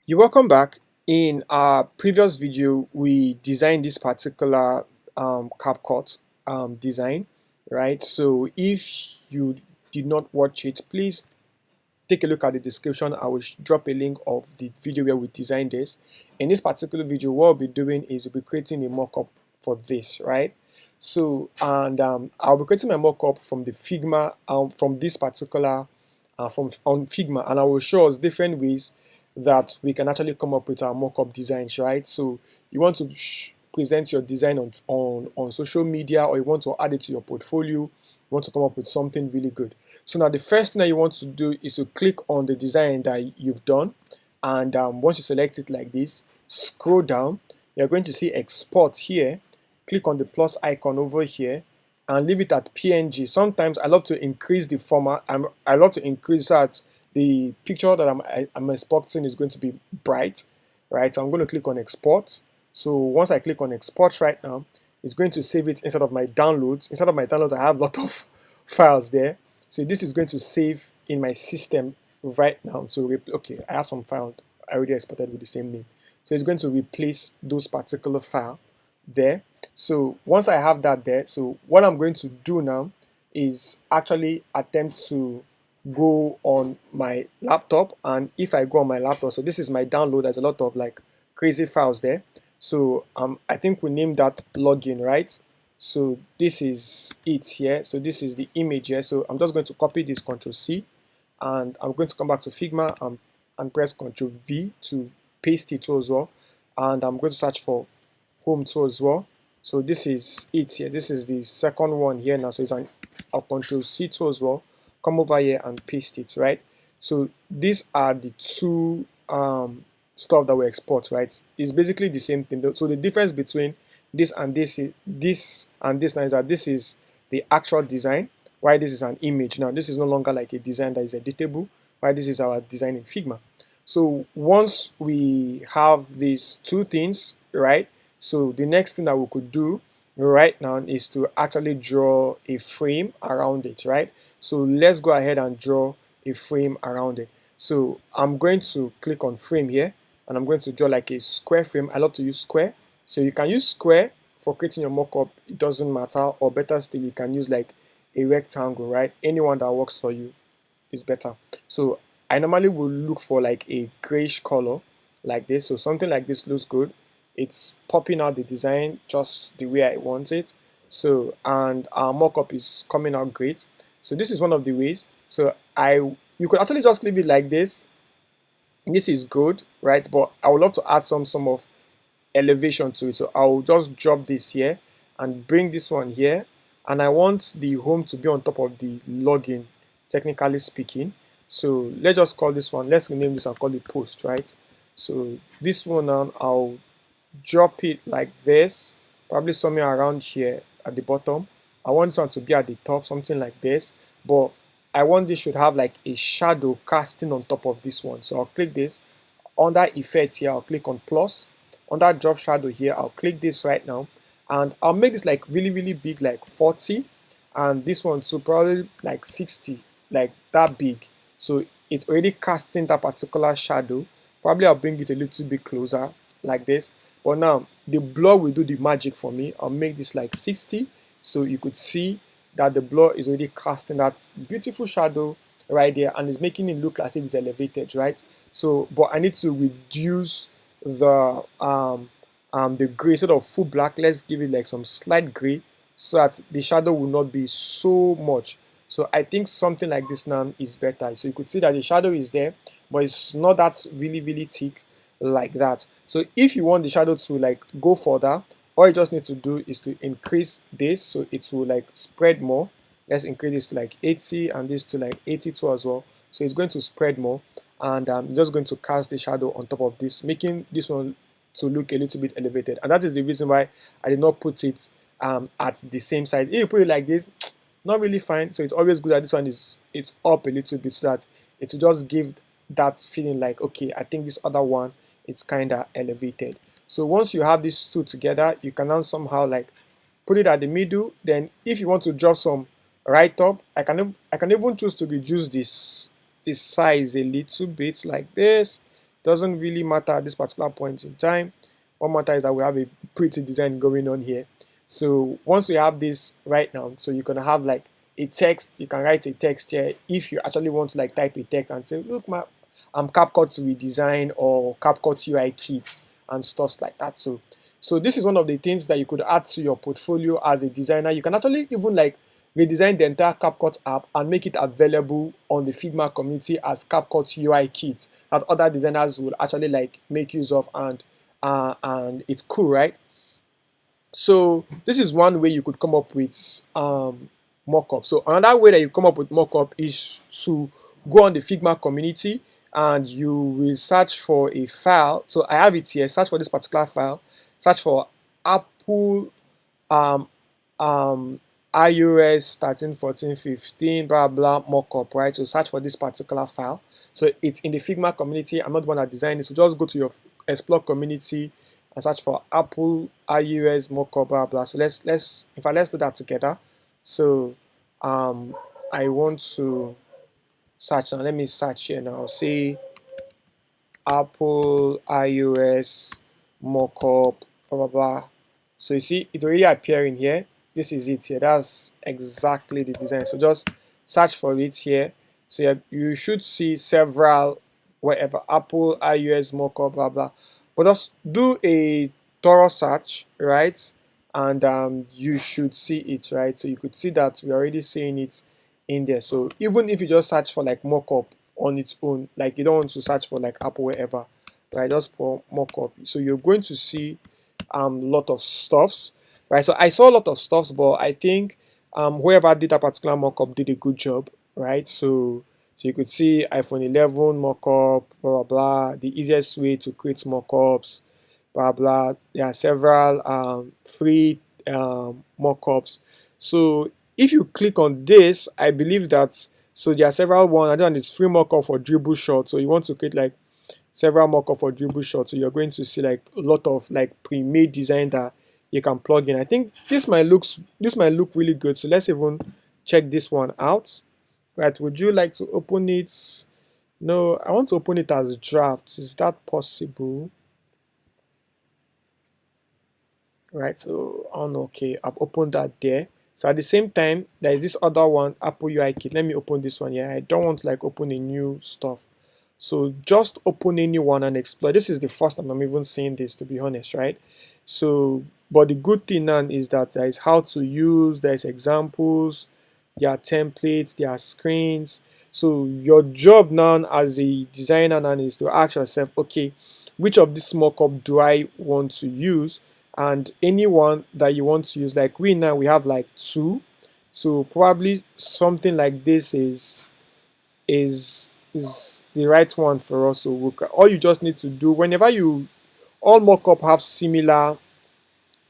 You're welcome back. In our previous video, we designed this particular CapCut design, right? So if you did not watch it, please take a look at the description. I will drop a link of the video where we designed this. In this particular video, what we'll be doing is we'll be creating a mockup for this, right? So, and I'll be creating my mockup from the Figma, from this particular, from on Figma, and I will show us different ways that we can actually come up with our mockup designs, right? So you want to present your design on social media, or you want to add it to your portfolio, you want to come up with something really good. So now the first thing that you want to do is to click on the design that you've done, and once you select it like this, scroll down, you're going to see export here, click on the plus icon over here and leave it at PNG. Sometimes I love to increase the format. I love to increase that the picture that I'm exporting is going to be bright, right? So I'm going to click on export. So once I click on export right now, it's going to save it instead of my downloads. Instead of my downloads, I have a lot of files there. So this is going to save in my system right now. So okay, I have some files I already exported with the same name. So it's going to replace those particular file there. So once I have that there, so what I'm going to do now is actually attempt to go on my laptop. And if I go on my laptop, so this is my download, there's a lot of like crazy files there. So I think we named that login, right? So this is it here. So this is the image here. So I'm just going to copy this, Control C, and I'm going to come back to Figma and press Control V to paste it too as well. And I'm going to search for home too as well. So this is it here. This is the second one here now. So it's an I'll Control C too as well. Come over here and paste it, right? So these are the two stuff that we export, right? It's basically the same thing. So the difference between this and this is this and this now is that this is the actual design, while this is an image. Now this is no longer like a design that is editable, while this is our design in Figma. So once we have these two things, right? So the next thing that we could do right now is to actually draw a frame around it, right? So let's go ahead and draw a frame around it. So I'm going to click on frame here, and I'm going to draw like a square frame. I love to use square. So you can use square for creating your mockup, it doesn't matter, or better still, you can use like a rectangle, right? Anyone that works for you is better. So I normally will look for like a grayish color like this. So something like this looks good. It's popping out the design just the way I want it. So, and our mockup is coming out great. So this is one of the ways. So you could actually just leave it like this. This is good, right? But I would love to add some of elevation to it. So I'll just drop this here and bring this one here. And I want the home to be on top of the login, technically speaking. So let's just call this one, let's rename this and call it post, right? So this one now, I'll drop it like this, probably somewhere around here at the bottom. I want this one to be at the top, something like this, but I want this should have like a shadow casting on top of this one. So I'll click this. Under effects here, I'll click on plus. Under drop shadow here, I'll click this right now, and I'll make this like really big, like 40, and this one so probably like 60, like that big. So it's already casting that particular shadow. Probably I'll bring it a little bit closer like this. But now the blur will do the magic for me. I'll make this like 60, so you could see that the blur is already casting that beautiful shadow right there, and it's making it look as if it's elevated, right? So, but I need to reduce the gray sort of full black. Let's give it like some slight gray so that the shadow will not be so much. So I think something like this now is better. So you could see that the shadow is there, but it's not that really thick like that. So if you want the shadow to like go further, all you just need to do is to increase this so it will like spread more. Let's increase this to like 80 and this to like 82 as well. So it's going to spread more, and I'm just going to cast the shadow on top of this, making this one to look a little bit elevated. And that is the reason why I did not put it at the same side. If you put it like this, not really fine. So it's always good that this one is it's up a little bit so that it will just give that feeling like, okay, I think this other one it's kind of elevated. So once you have these two together, you can now somehow like put it at the middle. Then if you want to drop some right up, I can even choose to reduce this size a little bit like this. doesn't really matter at this particular point in time. What matters is that we have a pretty design going on here. So once we have this right now, so you're gonna have like a text. You can write a text here if you actually want to like type a text and say, look, I'm CapCut redesign or CapCut UI kit and stuff like that. So this is one of the things that you could add to your portfolio as a designer. You can actually even like redesign the entire CapCut app and make it available on the Figma community as CapCut UI kit that other designers will actually like make use of, and it's cool, right? So this is one way you could come up with mockup. So another way that you come up with mockup is to go on the Figma community and you will search for a file. So I have it here. Search for this particular file. Search for Apple um, um, iOS 13, 14, 15, blah blah mockup, right? So search for this particular file. So it's in the Figma community. I'm not the one that designed it. So just go to your Explore community and search for Apple iOS mockup, blah blah. So let's do that together. So um, I want to search now. Let me search here now. Say Apple iOS mockup, blah blah blah. So you see, it's already appearing here. This is it here. That's exactly the design. So just search for it here. So you should see several, whatever, Apple iOS mockup, blah blah. But just do a thorough search, right? And you should see it, right? So you could see that we're already seeing it in there. So even if you just search for like mockup on its own, like you don't want to search for like Apple wherever, right? Just for mockup. So you're going to see lot of stuffs, right? So I saw a lot of stuffs, but I think whoever did that particular mockup did a good job, right? So you could see iPhone 11 mockup, blah blah blah, the easiest way to create mockups, blah blah. There are several free mockups. So if you click on this, I believe that so there are several ones. I don't know, it's free mockup for dribble shot. So you want to create like several mockup for dribble shot. So you're going to see like a lot of like pre-made design that you can plug in. I think this might look really good. So let's even check this one out. Right? Would you like to open it? No, I want to open it as a draft. Is that possible? Right, so on, okay, I've opened that there. So at the same time, there is this other one, Apple UI kit. Let me open this one here. I don't want to like open a new stuff. So just open any one and explore. This is the first time I'm even seeing this, to be honest, right? So, but the good thing now is that there is how to use, there's examples, there are templates, there are screens. So your job now as a designer now is to ask yourself, okay, which of this mockup do I want to use? And anyone that you want to use, like we now we have like two. So probably something like this is the right one for us. So all you just need to do whenever you all mockup have similar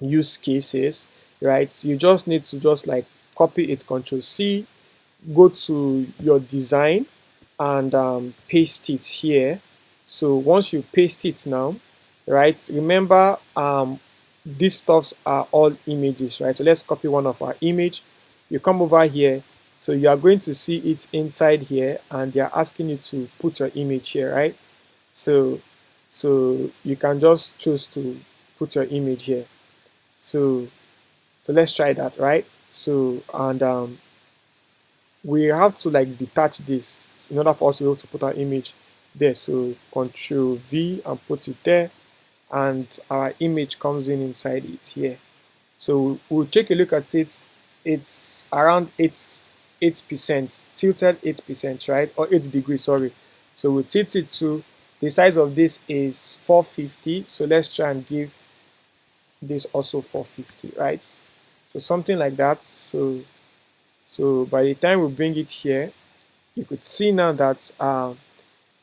use cases, right? You just need to just like copy it, Control C, go to your design and paste it here. So once you paste it now, right, remember these stuffs are all images, right? So let's copy one of our image. You come over here, so you are going to see it inside here and they are asking you to put your image here, right? So you can just choose to put your image here. So let's try that, right? So and we have to like detach this in order for us to be able to put our image there. So Control V and put it there, and our image comes in inside it here. So we'll take a look at it. It's around 8%, tilted 8%, right? Or 8 degrees, sorry. So we'll tilt it to the size of this is 450. So let's try and give this also 450, right? So something like that. So by the time we bring it here, you could see now that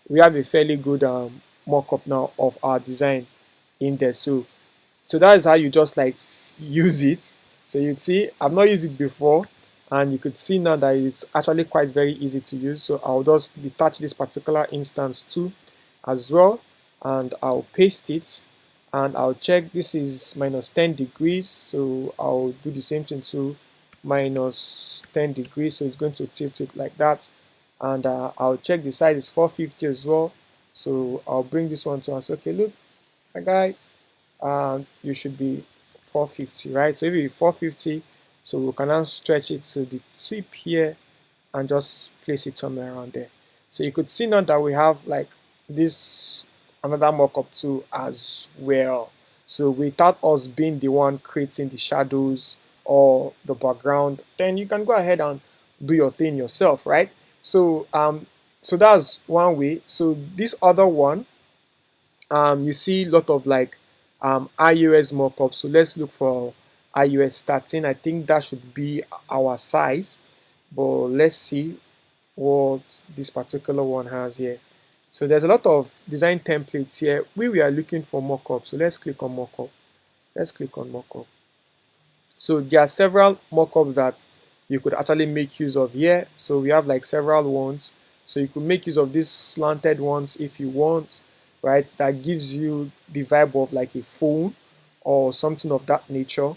we have a fairly good mock-up now of our design in there. So that is how you just like use it. So you'd see I've not used it before, and you could see now that it's actually quite very easy to use. So I'll just detach this particular instance too as well, and I'll paste it and I'll check this is minus 10 degrees. So I'll do the same thing to minus 10 degrees. So it's going to tilt it like that, and I'll check the size is 450 as well. So I'll bring this one to us. Okay, look, my guy, you should be 450, right? So if you 450, so we can now stretch it to the tip here and just place it somewhere around there. So you could see now that we have like this another mockup tool as well. So without us being the one creating the shadows or the background, then you can go ahead and do your thing yourself, right? So so that's one way. So this other one, you see a lot of like iOS mockup. So let's look for iOS 13. I think that should be our size, but let's see what this particular one has here. So there's a lot of design templates here. We are looking for mockup. So let's click on mockup. Let's click on mockup. So there are several mockups that you could actually make use of here. So we have like several ones. So you could make use of these slanted ones if you want, right? That gives you the vibe of like a phone or something of that nature.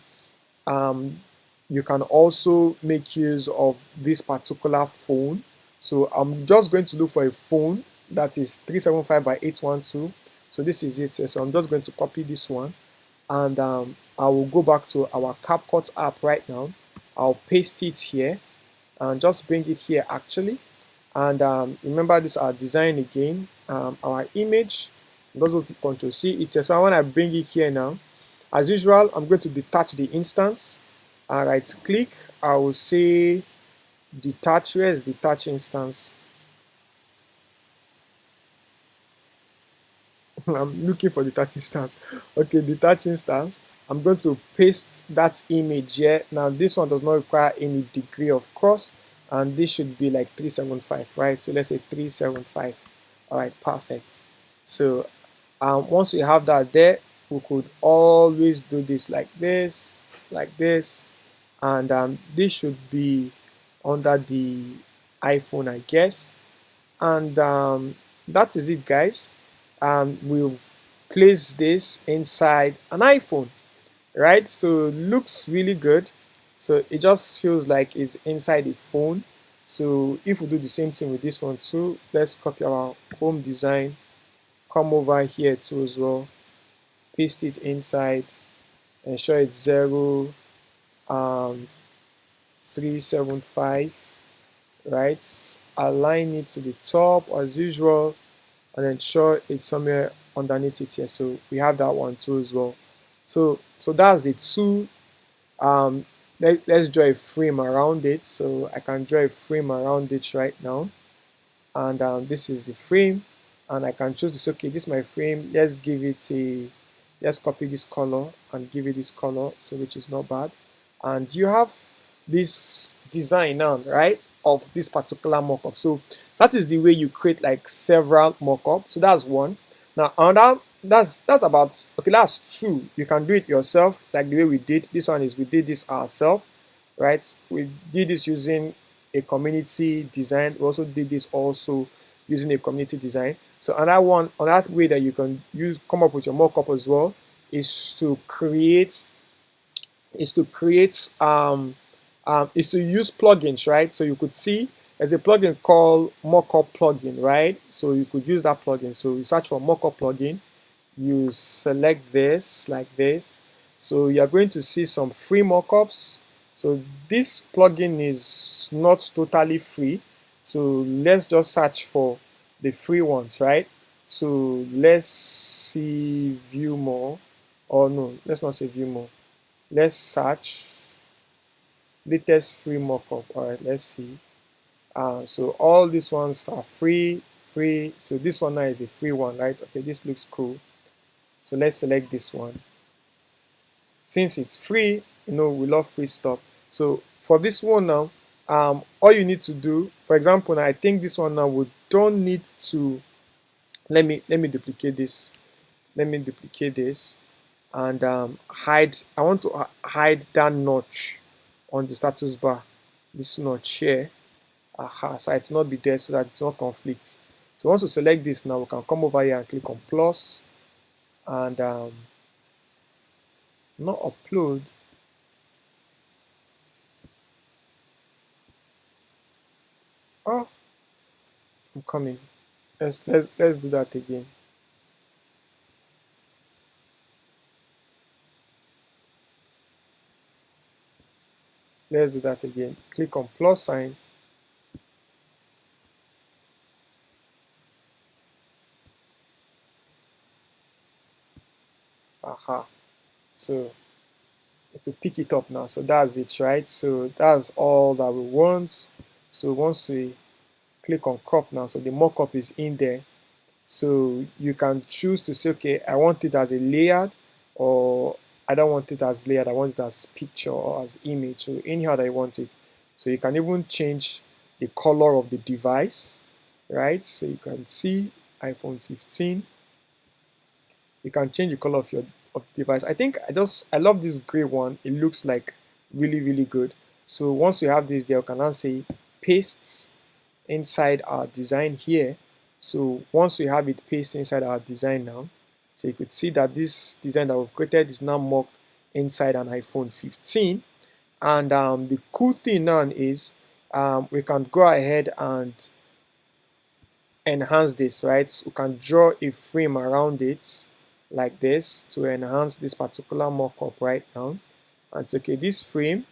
Um, you can also make use of this particular phone. So I'm just going to look for a phone that is 375 by 812. So this is it. So I'm just going to copy this one, and I will go back to our CapCut app right now. I'll paste it here and just bring it here actually. And remember this our design again, our image. Those will Control C it here. So when I bring it here now, as usual, I'm going to detach the instance. Right click, I will say detach. Where is detach instance? I'm looking for detach instance. Okay, detach instance. I'm going to paste that image here. Now this one does not require any degree of cross, and this should be like 375, right? So let's say 375. All right, perfect. So once we have that there, we could always do this like this, and this should be under the iPhone, I guess. And that is it, guys. We've placed this inside an iPhone, right? So it looks really good. So it just feels like it's inside a phone. So if we do the same thing with this one too, let's copy our home design, come over here too as well, paste it inside, ensure it's 0 um 375, right? Align it to the top as usual, and ensure it's somewhere underneath it here. So we have that one too as well. So that's the two. Let's draw a frame around it. So I can draw a frame around it right now, and this is the frame, and I can choose this. Okay, this is my frame. Let's give it a, let's copy this color and give it this color, so which is not bad. And you have this design now, right, of this particular mockup. So that is the way you create like several mockups. So that's one. Now another, that's about, okay, that's two. You can do it yourself like the way we did. This one is we did this ourselves, right? We did this using a community design. We also did this also using a community design. So another one, another way that you can use, come up with your mockup as well, is to create is to use plugins, right? So you could see there's a plugin called Mockup plugin, right? So you could use that plugin. So you search for Mockup plugin, you select this like this. So you're going to see some free mockups. So this plugin is not totally free. So let's just search for the free ones, right? So let's see view more. Or no, let's not say view more. Let's search latest free mockup. All right, let's see. So all these ones are free. So this one now is a free one, right? Okay, this looks cool. So let's select this one. Since it's free, we love free stuff. So for this one now, all you need to do, for example, now I think this one now we don't need to. Let me duplicate this. Let me duplicate this and hide. I want to hide that notch on the status bar. This notch here. So it's not be there so that it's not conflict. So once we select this now, we can come over here and click on plus and not upload. Oh, I'm coming. Let's do that again. Let's do that again. Click on plus sign. Aha. So it will pick it up now. So that's it, right? So that's all that we want. So once we click on crop now, so the mockup is in there. So you can choose to say, okay, I want it as a layered, or I don't want it as layered, I want it as picture or as image. So anyhow that you want it. So you can even change the color of the device, right? So you can see iPhone 15. You can change the color of your device. I think I love this gray one. It looks like really good. So once we have this there, we can now say paste inside our design here. So once we have it paste inside our design now, so you could see that this design that we've created is now mocked inside an iPhone 15. And the cool thing now is we can go ahead and enhance this, right? We can draw a frame around it like this to enhance this particular mockup right now. And say, okay, this frame,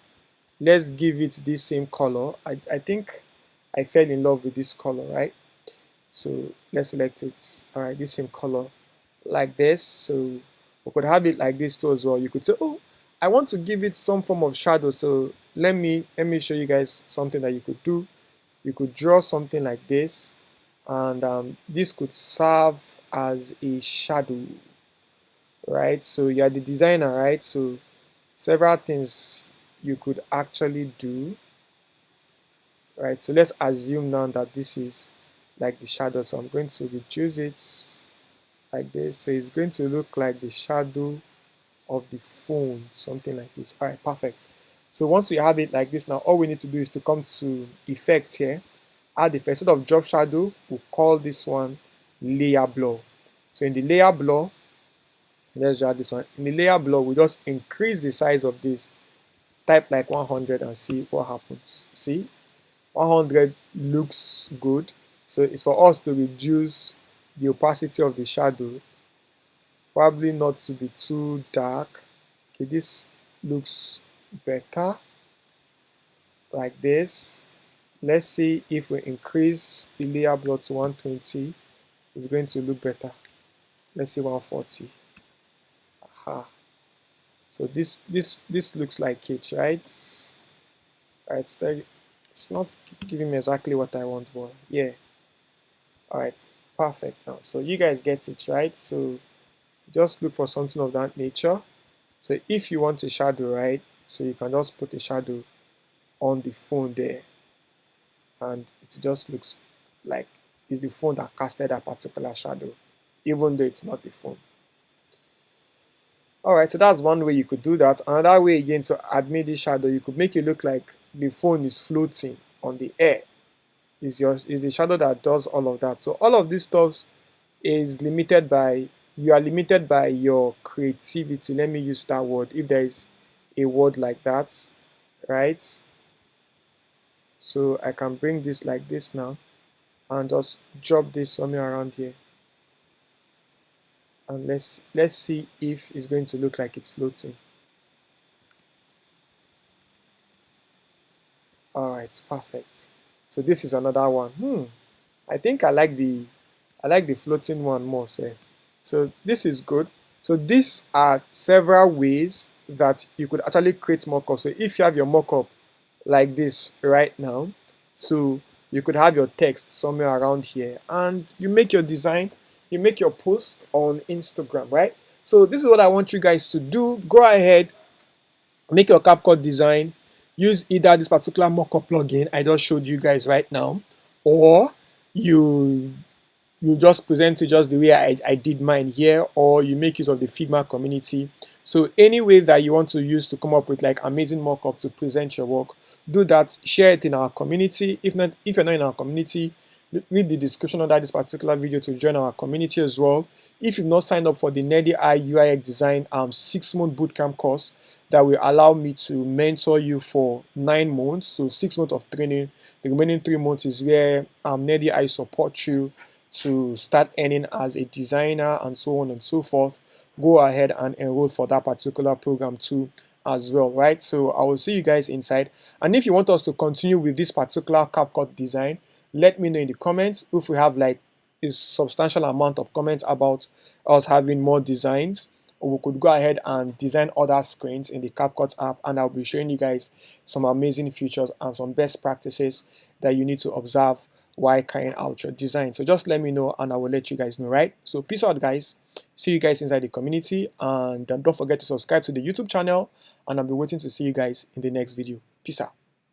let's give it this same color. I think I fell in love with this color, right? So let's select it. All right, this same color like this. So we could have it like this too as well. You could say, oh, I want to give it some form of shadow. So let me show you guys something that you could do. You could draw something like this, and this could serve as a shadow, right? So you're the designer, right? So several things you could actually do, right? So let's assume now that this is like the shadow. So I'm going to reduce it like this. So it's going to look like the shadow of the phone, something like this. All right, perfect. So once we have it like this now, all we need to do is to come to effect here, add effect. Instead of drop shadow, we'll call this one layer blur. So in the layer blur, let's drag this one. In the layer blur, we just increase the size of this. Type like 100 and see what happens. See, 100 looks good. So it's for us to reduce the opacity of the shadow, probably not to be too dark. Okay, this looks better like this. Let's see if we increase the layer blur to 120, it's going to look better. Let's see 140. Aha. So this looks like it, right? Alright, so it's not giving me exactly what I want, but yeah. Alright, perfect now. So you guys get it, right? So just look for something of that nature. So if you want a shadow, right? So you can just put a shadow on the phone there, and it just looks like it's the phone that casted that particular shadow, even though it's not the phone. Alright, so that's one way you could do that. Another way again to admit this shadow, you could make it look like the phone is floating on the air. Is the shadow that does all of that. So all of these stuffs is limited by, you are limited by your creativity. Let me use that word if there is a word like that, right? So I can bring this like this now and just drop this somewhere around here, and let's see if it's going to look like it's floating. All right, perfect. So this is another one. I think I like the floating one more. So this is good. So these are several ways that you could actually create mockup. So if you have your mockup like this right now, so you could have your text somewhere around here, and you make your design, you make your post on Instagram, right? So this is what I want you guys to do. Go ahead, make your CapCut design, use either this particular mockup plugin I just showed you guys right now, or you you just present it just the way I did mine here, or you make use of the Figma community. So any way that you want to use to come up with like amazing mockup to present your work, do that, share it in our community. If you're not in our community, read the description under this particular video to join our community as well. If you've not signed up for the Nerdy Eye UI Design 6-month bootcamp course that will allow me to mentor you for 9 months, so 6 months of training, the remaining 3 months is where Nerdy Eye support you to start earning as a designer and so on and so forth, go ahead and enroll for that particular program too as well, right? So I will see you guys inside. And if you want us to continue with this particular CapCut design, let me know in the comments. If we have like a substantial amount of comments about us having more designs, or we could go ahead and design other screens in the CapCut app, and I'll be showing you guys some amazing features and some best practices that you need to observe while carrying out your design. So just let me know and I will let you guys know, right? So peace out, guys. See you guys inside the community, and don't forget to subscribe to the YouTube channel, and I'll be waiting to see you guys in the next video. Peace out.